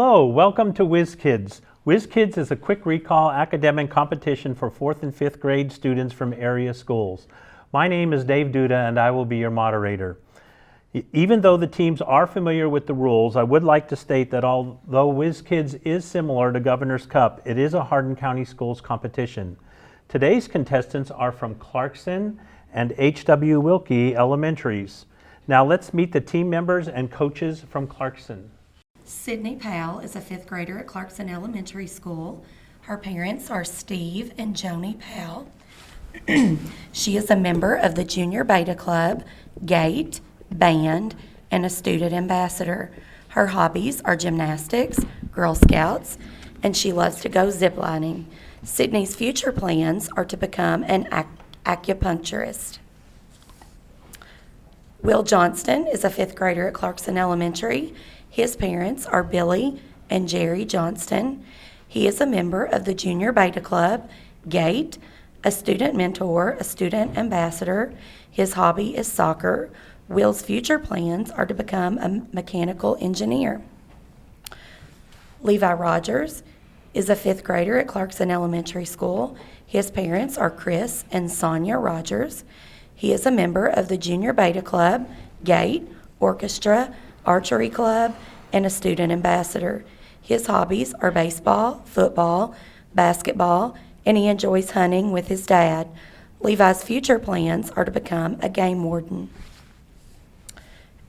Hello, welcome to Whiz Kids. Whiz Kids is a quick recall academic competition for 4th and 5th grade students from area schools. My name is Dave Duda and I will be your moderator. Even though the teams are familiar with the rules, I would like to state that although Whiz Kids is similar to Governor's Cup, it is a Hardin County Schools competition. Today's contestants are from Clarkson and H.W. Wilkey Elementaries. Now let's meet the team members and coaches from Clarkson. Sydney Powell is a 5th grader at Clarkson Elementary School. Her parents are Steve and Joni Powell. She is a member of the Junior Beta Club, Gate, Band, and a student ambassador. Her hobbies are gymnastics, Girl Scouts, and she loves to go ziplining. Sydney's future plans are to become an acupuncturist. Will Johnston is a 5th grader at Clarkson Elementary. His parents are Billy and Jerry Johnston. He is a member of the Junior Beta Club, Gate, a student mentor, a student ambassador. His hobby is soccer. Will's future plans are to become a mechanical engineer. Levi Rogers is a 5th grader at Clarkson Elementary School. His parents are Chris and Sonia Rogers. He is a member of the Junior Beta Club, Gate, Orchestra, Archery Club, and a student ambassador. His hobbies are baseball, football, basketball, and he enjoys hunting with his dad. Levi's future plans are to become a game warden.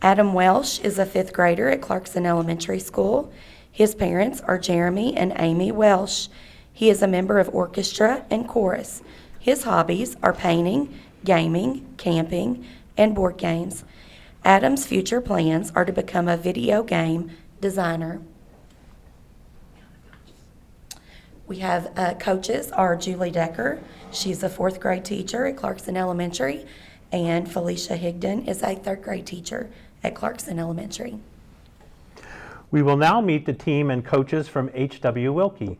Adam Welsh is a 5th grader at Clarkson Elementary School. His parents are Jeremy and Amy Welsh. He is a member of orchestra and chorus. His hobbies are painting, gaming, camping, and board games. Adam's future plans are to become a video game designer. We have coaches are Julie Decker. She's a 4th grade teacher at Clarkson Elementary, and Felicia Higdon is a 3rd grade teacher at Clarkson Elementary. We will now meet the team and coaches from H.W. Wilkey.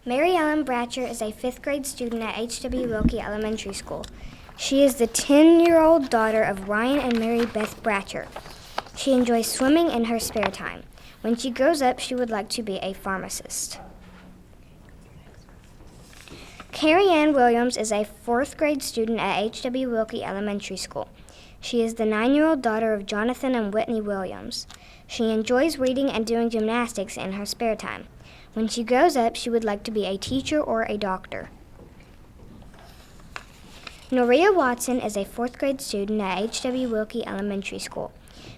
Mary Ellen Bratcher is a 5th grade student at H.W. Wilkey Elementary School. She is the 10-year-old daughter of Ryan and Mary Beth Bratcher. She enjoys swimming in her spare time. When she grows up, she would like to be a pharmacist. Carrie Ann Williams is a 4th grade student at H.W. Wilkey Elementary School. She is the 9-year-old daughter of Jonathan and Whitney Williams. She enjoys reading and doing gymnastics in her spare time. When she grows up, she would like to be a teacher or a doctor. Noria Watson is a 4th grade student at H.W. Wilkey Elementary School.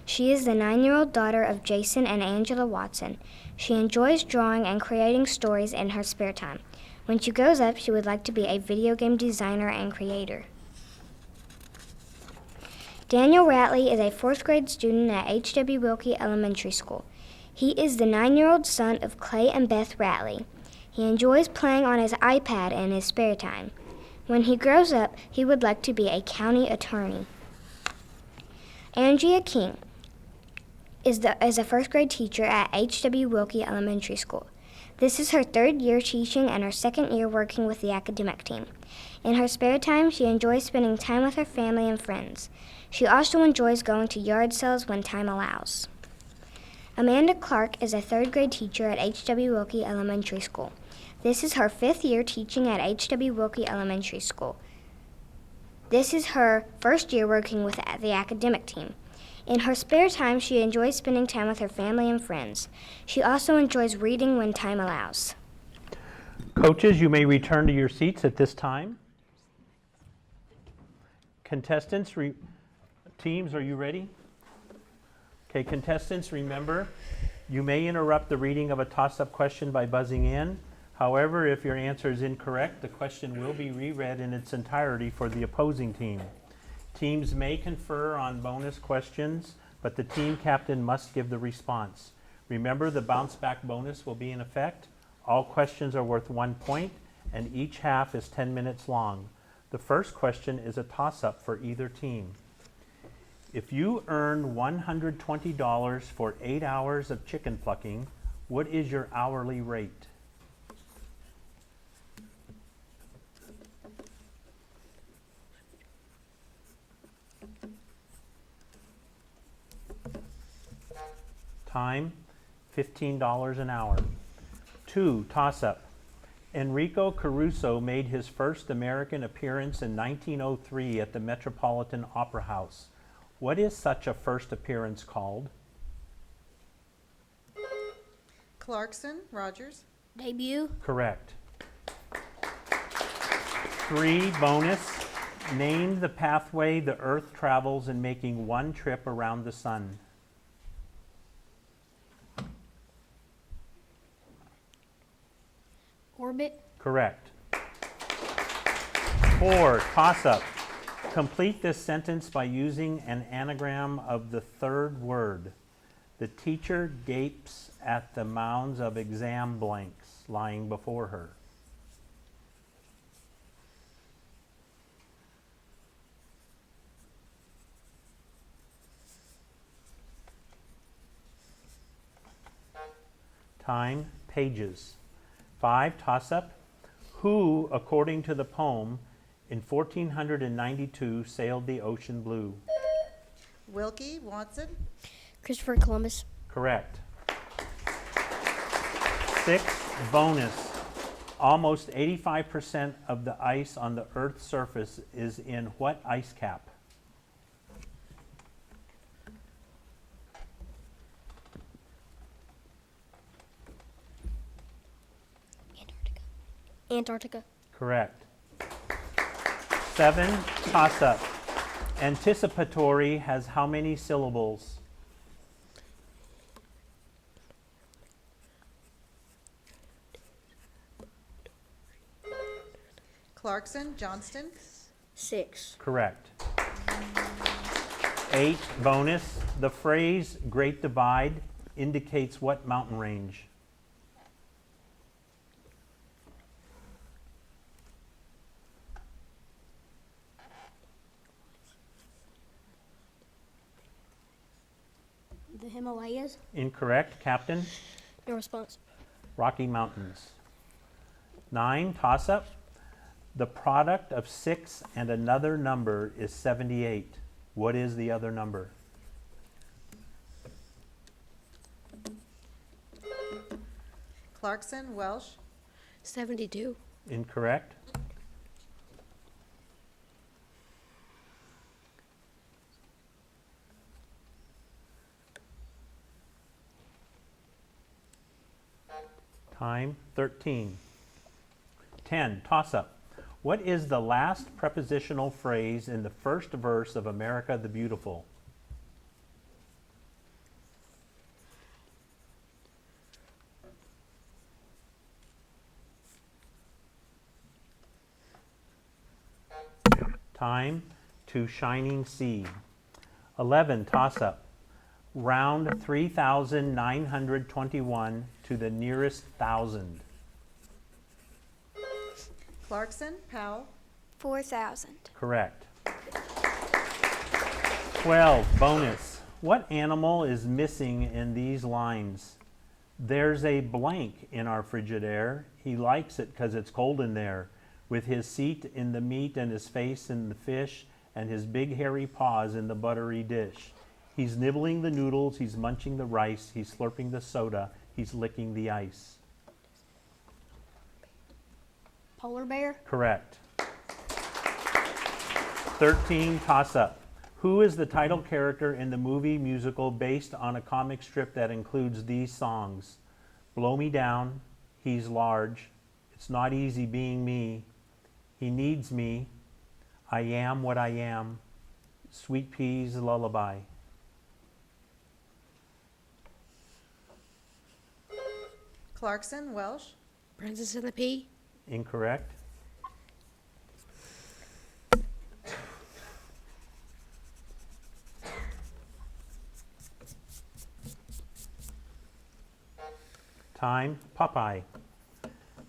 She is the 9-year-old daughter of Jason and Angela Watson. She enjoys drawing and creating stories in her spare time. When she grows up, she would like to be a video game designer and creator. Daniel Ratley is a 4th grade student at H.W. Wilkey Elementary School. He is the 9-year-old son of Clay and Beth Ratley. He enjoys playing on his iPad in his spare time. When he grows up, he would like to be a county attorney. Andrea King is a 1st grade teacher at H.W. Wilkey Elementary School. This is her 3rd year teaching and her 2nd year working with the academic team. In her spare time, she enjoys spending time with her family and friends. She also enjoys going to yard sales when time allows. Amanda Clark is a 3rd grade teacher at H.W. Wilkey Elementary School. This is her 5th year teaching at H.W. Wilkey Elementary School. This is her 1st year working with the academic team. In her spare time, she enjoys spending time with her family and friends. She also enjoys reading when time allows. Coaches, you may return to your seats at this time. Contestants, teams, are you ready? Okay, contestants, remember, you may interrupt the reading of a toss-up question by buzzing in. However, if your answer is incorrect, the question will be reread in its entirety for the opposing team. Teams may confer on bonus questions, but the team captain must give the response. Remember, the bounce-back bonus will be in effect. All questions are worth 1 point, and each half is 10 minutes long. The first question is a toss-up for either team. If you earn $120 for 8 hours of chicken plucking, what is your hourly rate? Time, $15 an hour. 2, toss-up. Enrico Caruso made his first American appearance in 1903 at the Metropolitan Opera House. What is such a first appearance called? Clarkson, Rogers. Debut. Correct. 3, bonus. Name the pathway the Earth travels in making one trip around the sun. Orbit. Correct. 4, toss-up. Complete this sentence by using an anagram of the third word. The teacher gapes at the mounds of exam blanks lying before her. Time, pages. 5, toss-up. Who, according to the poem, in 1492 sailed the ocean blue? Wilkey, Watson. Christopher Columbus. Correct. 6, bonus. Almost 85% of the ice on the Earth's surface is in what ice cap? Antarctica. Correct. 7, toss-up. Anticipatory has how many syllables? Clarkson, Johnston. 6. Correct. 8, bonus. The phrase Great Divide indicates what mountain range? The Himalayas. Incorrect. Captain? No response. Rocky Mountains. 9, toss-up. The product of 6 and another number is 78. What is the other number? Clarkson, Welsh. 72. Incorrect. Time, 13. 10, toss-up. What is the last prepositional phrase in the first verse of America the Beautiful? Time, to shining sea. 11, toss-up. Round 3,921 to the nearest thousand. Clarkson, Powell. 4,000. Correct. 12, bonus. What animal is missing in these lines? There's a blank in our Frigidaire. He likes it because it's cold in there. With his seat in the meat and his face in the fish and his big hairy paws in the buttery dish. He's nibbling the noodles, he's munching the rice, he's slurping the soda, he's licking the ice. Polar bear. Correct. 13, toss-up. Who is the title character in the movie musical based on a comic strip that includes these songs? Blow Me Down, He's Large, It's Not Easy Being Me, He Needs Me, I Am What I Am, Sweet Peas Lullaby. Clarkson, Welsh. Princess and the Pea. Incorrect. Time, Popeye.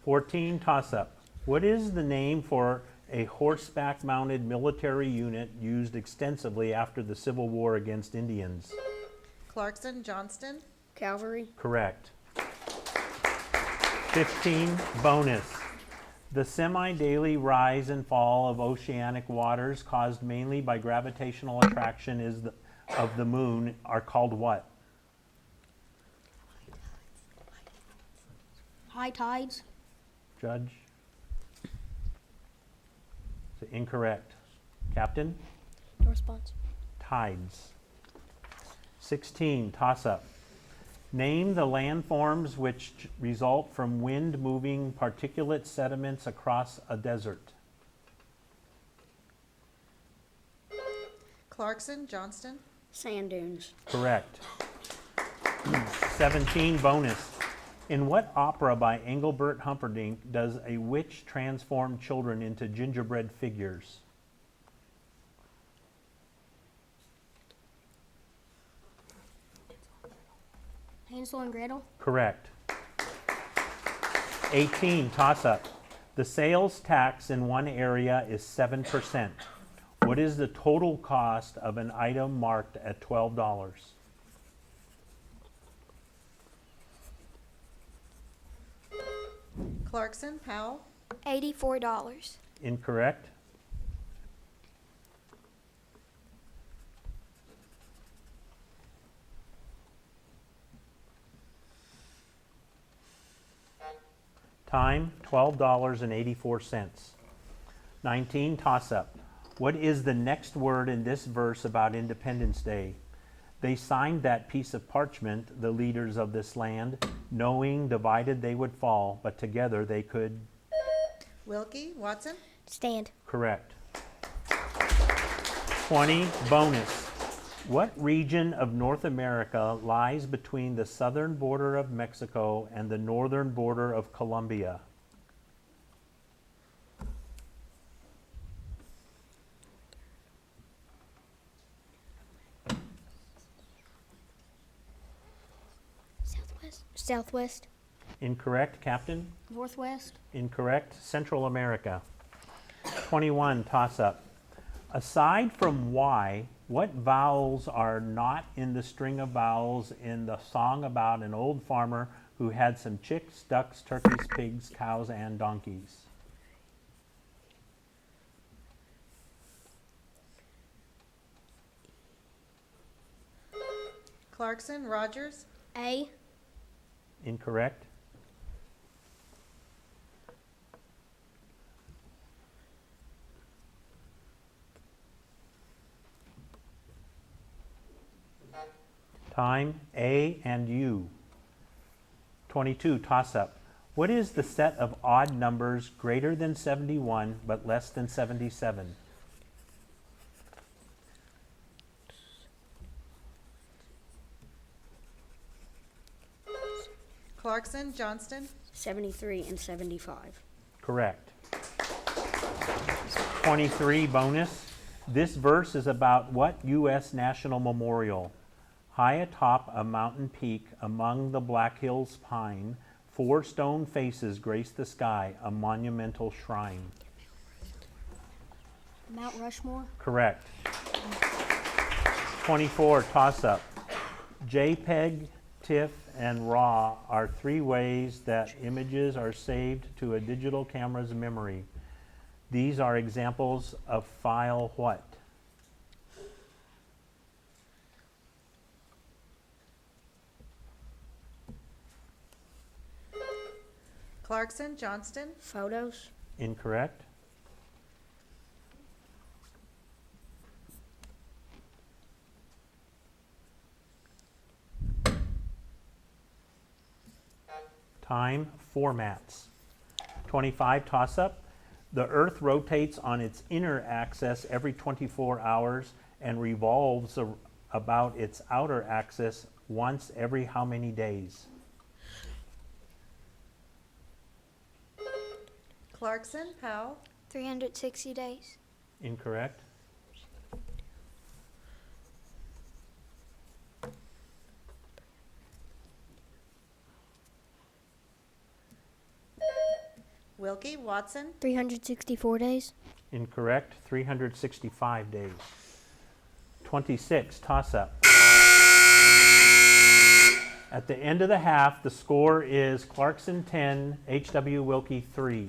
14, toss-up. What is the name for a horseback-mounted military unit used extensively after the Civil War against Indians? Clarkson, Johnston. Cavalry. Correct. 15, bonus. The semi-daily rise and fall of oceanic waters caused mainly by gravitational attraction of the moon are called what? High tides. Judge? Is it incorrect? Captain? No response. Tides. 16, toss-up. Name the landforms which result from wind moving particulate sediments across a desert. Clarkson, Johnston. Sand dunes. Correct. 17, bonus. In what opera by Engelbert Humperdinck does a witch transform children into gingerbread figures? Hansel and Gretel. Correct. 18, toss-up. The sales tax in one area is 7%. What is the total cost of an item marked at $12? Clarkson, Powell. $84. Incorrect. Time, $12.84. 19, toss-up. What is the next word in this verse about Independence Day? They signed that piece of parchment, the leaders of this land, knowing divided they would fall, but together they could. Wilkey, Watson. Stand. Correct. 20, bonus. What region of North America lies between the southern border of Mexico and the northern border of Colombia? Southwest. Incorrect, Captain. Northwest. Incorrect. Central America. 21, toss-up. Aside from Y, what vowels are not in the string of vowels in the song about an old farmer who had some chicks, ducks, turkeys, pigs, cows, and donkeys? Clarkson, Rogers. A. Incorrect. Time, A and U. 22, toss-up. What is the set of odd numbers greater than 71 but less than 77? Clarkson, Johnston. 73 and 75. Correct. 23, bonus. This verse is about what U.S. national memorial? High atop a mountain peak among the Black Hills pine, 4 stone faces grace the sky, a monumental shrine. Mount Rushmore. Correct. 24, toss-up. JPEG, TIFF, and RAW are 3 ways that images are saved to a digital camera's memory. These are examples of file what? Clarkson, Johnston. Photos. Incorrect. Time, formats. 25, toss-up. The Earth rotates on its inner axis every 24 hours and revolves about its outer axis once every how many days? Clarkson, Powell. 360 days. Incorrect. Wilkey, Watson. 364 days. Incorrect. 365 days. 26, toss-up. At the end of the half, the score is Clarkson 10, H.W. Wilkey 3.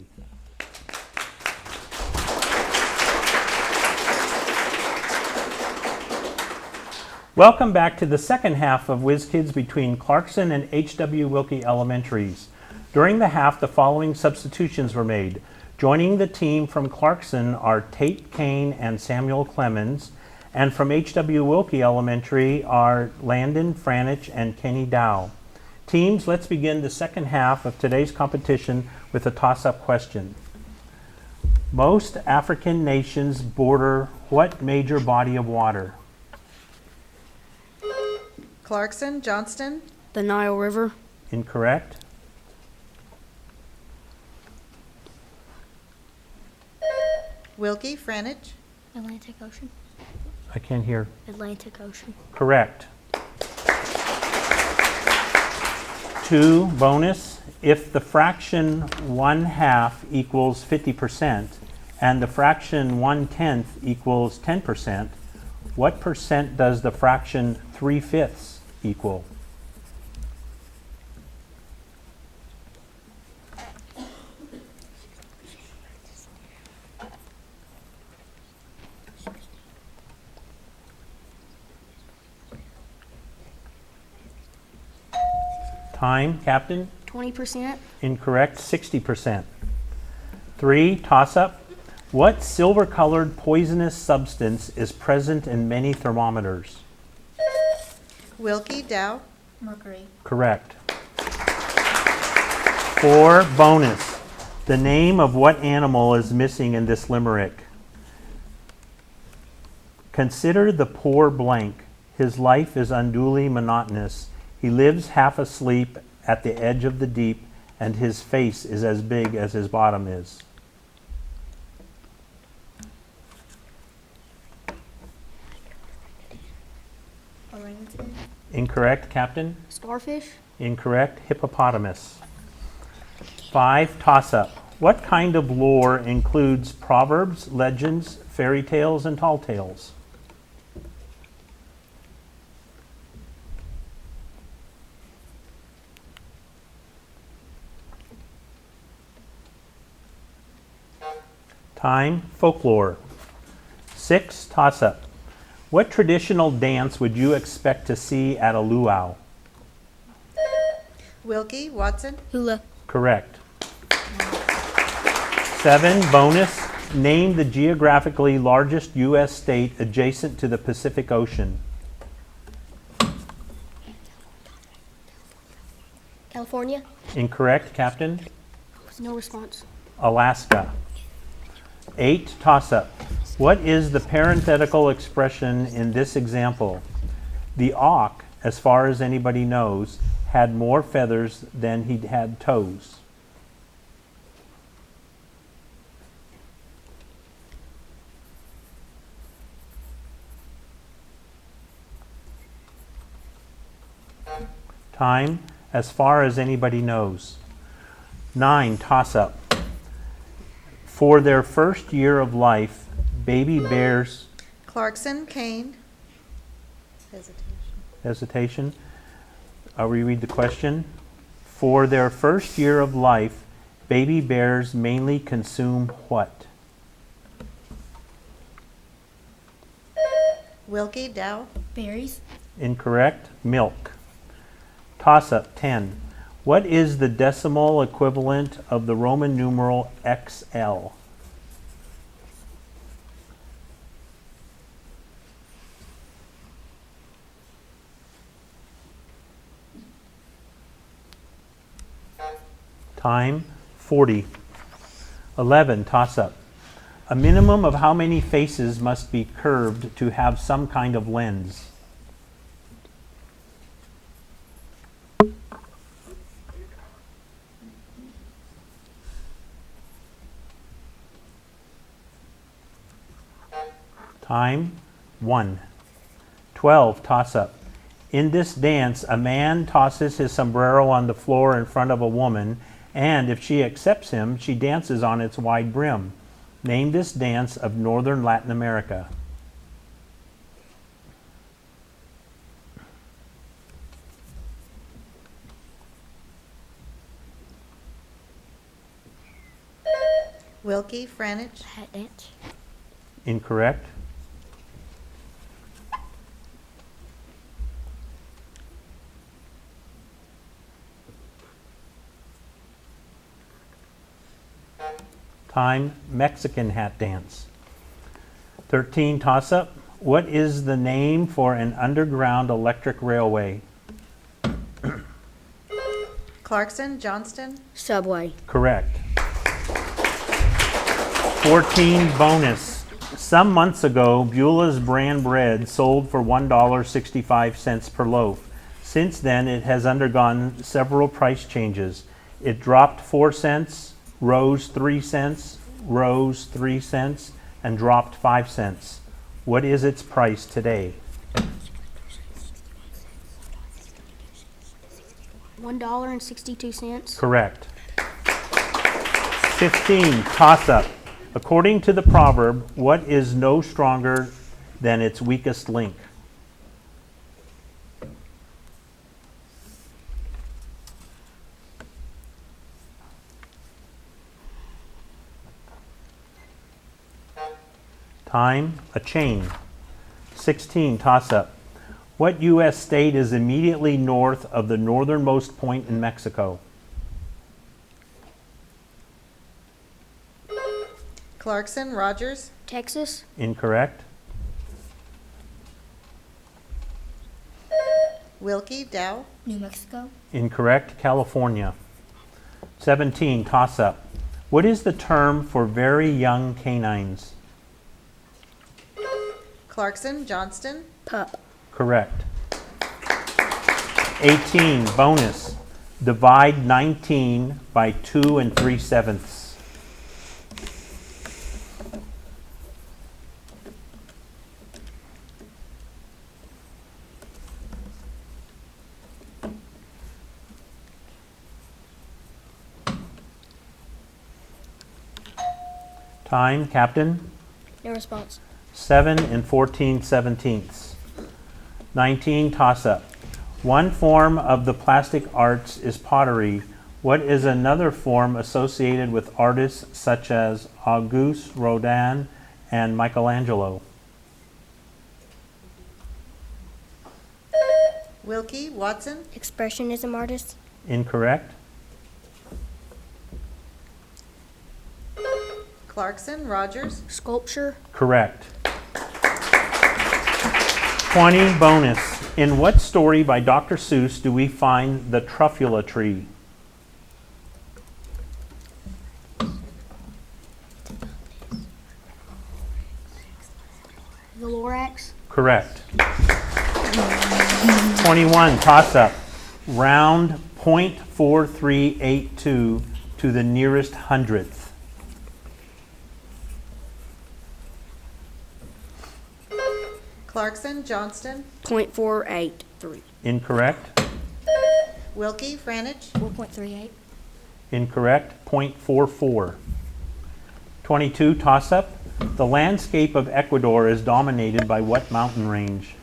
Welcome back to the second half of Whiz Kids between Clarkson and H.W. Wilkey Elementaries. During the half, the following substitutions were made. Joining the team from Clarkson are Tate Kane and Samuel Clemens, and from H.W. Wilkey Elementary are Landon Franich and Kenny Dow. Teams, let's begin the second half of today's competition with a toss-up question. Most African nations border what major body of water? Clarkson, Johnston, The Nile River. Incorrect. Wilkey, Franich, Atlantic Ocean. I can't hear. Atlantic Ocean. Correct. 2, bonus. If the fraction 1/2 equals 50% and the fraction 1/10 equals 10%, what percent does the fraction 3/5 equal? Time, Captain? 20%. Incorrect, 60%. 3, toss-up. What silver-colored poisonous substance is present in many thermometers? Wilkey, Dow, Mercury. Correct. 4, bonus. The name of what animal is missing in this limerick? Consider the poor blank. His life is unduly monotonous. He lives half asleep at the edge of the deep, and his face is as big as his bottom is. Orangutan. Incorrect, Captain. Starfish. Incorrect, hippopotamus. 5, toss-up. What kind of lore includes proverbs, legends, fairy tales, and tall tales? Time, folklore. 6, toss-up. What traditional dance would you expect to see at a luau? Wilkey, Watson, Hula. Correct. 7, bonus. Name the geographically largest U.S. state adjacent to the Pacific Ocean. California. Incorrect, Captain. No response. Alaska. 8, toss-up. What is the parenthetical expression in this example? The auk, as far as anybody knows, had more feathers than he had toes. Time, as far as anybody knows. 9, toss-up. For their first year of life, baby bears, Clarkson, Kane, hesitation, I'll reread the question. For their first year of life, baby bears mainly consume what? Wilkey, Dow, Berries. Incorrect, milk. Toss-up, 10. What is the decimal equivalent of the Roman numeral XL? Time, 40. 11, toss-up. A minimum of how many faces must be curved to have some kind of lens? Time, 1. 12, toss-up. In this dance, a man tosses his sombrero on the floor in front of a woman, and if she accepts him, she dances on its wide brim. Name this dance of northern Latin America. Wilkey, Franich, Hat dance. Incorrect. Time, Mexican hat dance. 13, toss-up. What is the name for an underground electric railway? Clarkson, Johnston, Subway. Correct. 14, bonus. Some months ago, Beulah's brand bread sold for $1.65 per loaf. Since then, it has undergone several price changes. It dropped 4 cents, rose 3 cents, rose 3 cents, and dropped 5 cents. What is its price today? $1.62. Correct. 15, toss-up. According to the proverb, what is no stronger than its weakest link? Time, a chain. 16, toss-up. What U.S. state is immediately north of the northernmost point in Mexico? Clarkson, Rogers, Texas. Incorrect. Wilkey, Dow, New Mexico. Incorrect. California. 17, toss-up. What is the term for very young canines? Clarkson, Johnston, Pup. Correct. 18, bonus. Divide 19 by 2 3/7. Time, Captain. No response. 7 14/17. 19, toss-up. One form of the plastic arts is pottery. What is another form associated with artists such as Auguste Rodin and Michelangelo? Wilkey, Watson, Expressionism artist. Incorrect. Clarkson, Rogers, Sculpture. Correct. 20, bonus. In what story by Dr. Seuss do we find the truffula tree? The Lorax. Correct. 21, toss-up. Round .4382 to the nearest hundredth. Clarkson, Johnston, .483. Incorrect. Wilkey, Franich, 4.38. Incorrect. .44. 22, toss-up. The landscape of Ecuador is dominated by what mountain range?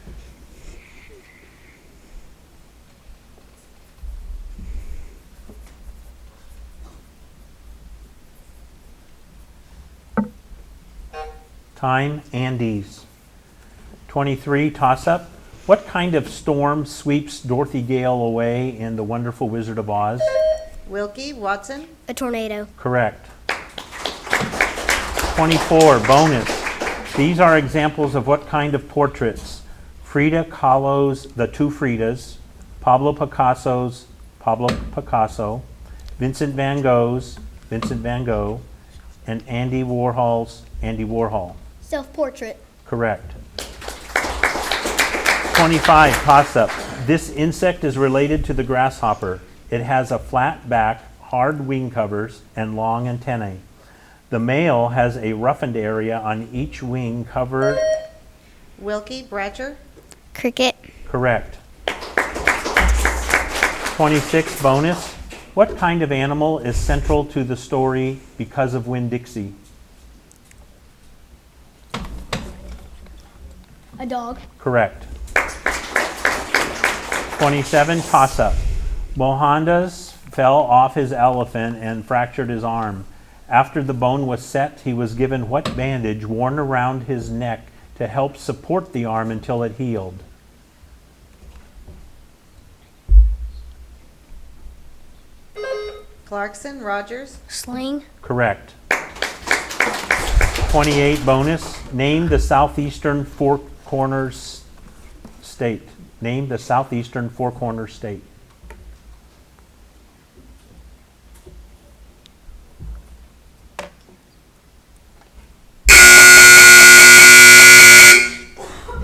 Time, Andes. 23, toss-up. What kind of storm sweeps Dorothy Gale away in The Wonderful Wizard of Oz? Wilkey, Watson, A tornado. Correct. 24, bonus. These are examples of what kind of portraits? Frida Kahlo's The Two Fridas, Pablo Picasso's Pablo Picasso, Vincent van Gogh's Vincent van Gogh, and Andy Warhol's Andy Warhol. Self-portrait. Correct. 25, toss-up. This insect is related to the grasshopper. It has a flat back, hard wing covers, and long antennae. The male has a roughened area on each wing covered. Wilkey, Bratcher, Cricket. Correct. 26, bonus. What kind of animal is central to the story Because of Winn-Dixie? A dog. Correct. 27, toss-up. Mohandas fell off his elephant and fractured his arm. After the bone was set, he was given what bandage worn around his neck to help support the arm until it healed? Clarkson, Rogers, Sling. Correct. 28 bonus. Name the southeastern Four Corners state. Name the southeastern Four Corners state.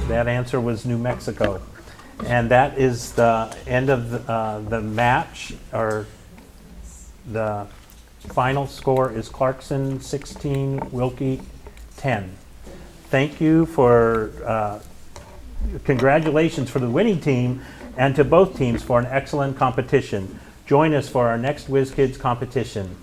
That answer was New Mexico. And that is the end of the match, or the final score is Clarkson 16, Wilkey 10. Thank you for, congratulations for the winning team and to both teams for an excellent competition. Join us for our next Whiz Kids competition.